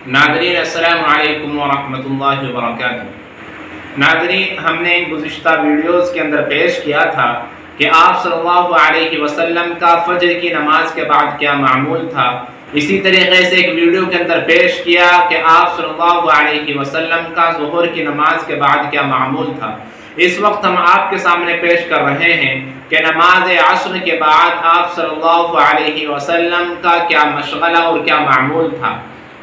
नाज़रीन अस्सलाम वालेकुम वरहमतुल्लाहि वबरकातुहू। नाज़रीन, हमने गुज़िश्ता वीडियोज़ के अंदर पेश किया था कि आप सल्लल्लाहु अलैहि वसल्लम का फजर की नमाज के बाद क्या मामूल था। इसी तरीके से एक वीडियो के अंदर पेश किया कि आप सल्लल्लाहु अलैहि वसल्लम का ज़ुहर की नमाज के बाद क्या मामूल था। इस वक्त हम आपके सामने पेश कर रहे हैं कि नमाज असर के बाद आप सल्लल्लाहु अलैहि वसल्लम का क्या मशगला और क्या मामूल था।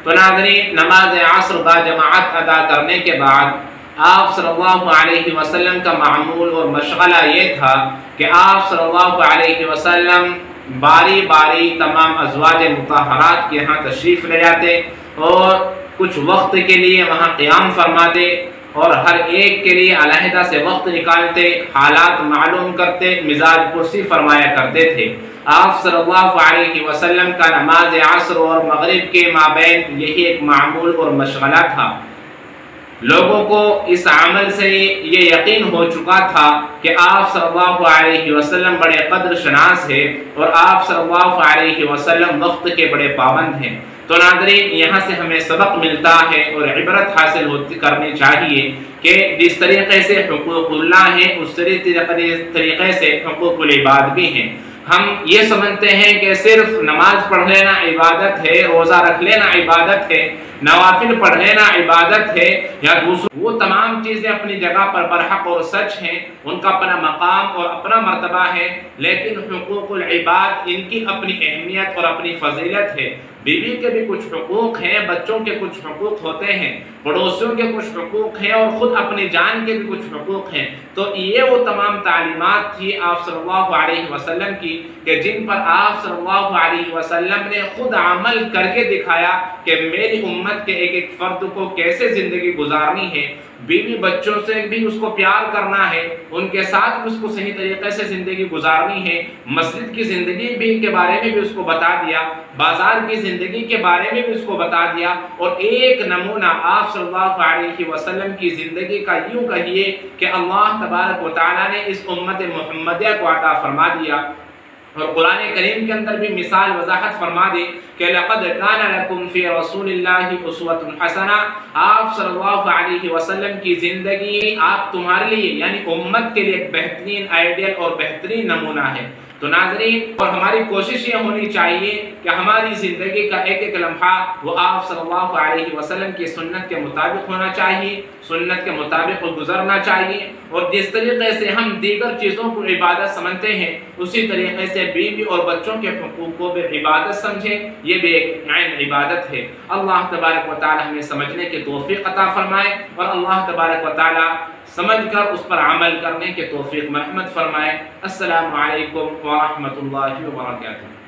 तो नाज़रीन, नमाज असर बाजमाअत अदा करने के बाद आप सल्लल्लाहु अलैहि वसल्लम का मामूल और मशगला ये था कि आप सल्लल्लाहु अलैहि वसल्लम बारी बारी तमाम अज़वाज मुतहरात के यहाँ तशरीफ़ ले जाते और कुछ वक्त के लिए वहाँ क़ियाम फरमाते और हर एक के लिए अलहदा से वक्त निकालते, हालात मालूम करते, मिजाज पुरसी फरमाया करते थे। आप सल्लल्लाहु अलैहि वसल्लम का नमाज असर और मगरिब के माबैन यही एक मामूल और मशगला था। लोगों को इस अमल से ये यकीन हो चुका था कि आप सल्लल्लाहु अलैहि वसल्लम बड़े कद्र शनास है और आप सल्लल्लाहु अलैहि वसल्लम वक्त के बड़े पाबंद हैं। तो नाज़रीन, यहाँ से हमें सबक मिलता है और इबरत हासिल करनी चाहिए कि जिस तरीके से हुकूकुल्लाह है उस तरीके से हुकूकुल इबाद भी हैं। हम ये समझते हैं कि सिर्फ नमाज पढ़ लेना इबादत है, रोज़ा रख लेना इबादत है, नवाफिल पढ़ लेना इबादत है या दूसरों, वो तमाम चीज़ें अपनी जगह पर बरहक और सच हैं, उनका अपना मकाम और अपना मर्तबा है, लेकिन हुकूकुल इबाद इनकी अपनी अहमियत और अपनी फजीलत है। बीवी के भी कुछ हुकूक हैं, बच्चों के कुछ हुकूक होते हैं, पड़ोसियों के कुछ हुकूक हैं और ख़ुद अपनी जान के भी कुछ हुकूक हैं। तो ये वो तमाम तालीमात थी आप सल्लल्लाहु अलैहि वसल्लम की कि जिन पर आप सल्लल्लाहु अलैहि वसल्लम ने खुद अमल करके दिखाया कि मेरी उम्मत के एक एक फ़र्द को कैसे ज़िंदगी गुजारनी है। बीवी बच्चों से भी उसको प्यार करना है, उनके साथ भी उसको सही तरीके से ज़िंदगी गुजारनी है। मस्जिद की ज़िंदगी भी के बारे में भी उसको बता दिया, बाज़ार की ज़िंदगी के बारे में भी उसको बता दिया और एक नमूना आप सल्लल्लाहु अलैहि वसल्लम की ज़िंदगी का यूँ कहिए कि अल्लाह तबारक व तआला ने इस उम्मत मुहम्मदिया को अता फरमा दिया। और कुरान करीम के अंदर भी मिसाल वजाहत फरमा दे कि लक़द काना लकुम फ़ी रसूलिल्लाहि उस्वतुन हसना। आप सल्लल्लाहु अलैहि वसल्लम की ज़िंदगी आप तुम्हारे लिए यानी उम्मत के लिए एक बेहतरीन आइडियल और बेहतरीन नमूना है। तो नाज़रीन, और हमारी कोशिश ये होनी चाहिए कि हमारी ज़िंदगी का एक एक लम्हा वो आप सल्लल्लाहु अलैहि वसल्लम की सुन्नत के मुताबिक होना चाहिए, सुन्नत के मुताबिक गुजरना चाहिए। और जिस तरीके से हम दीगर चीज़ों को इबादत समझते हैं उसी तरीके से बीवी और बच्चों के हुकूक को भी इबादत समझें, ये भी एक आइन इबादत है। अल्लाह तबारक व तआला हमें समझने की तौफीक अता फरमाए और अल्लाह तबारक व तआला समझकर उस पर अमल करने के तौफीक मरहमत फरमाए। अस्सलामु अलैकुम व रहमतुल्लाहि व बरकातुहू।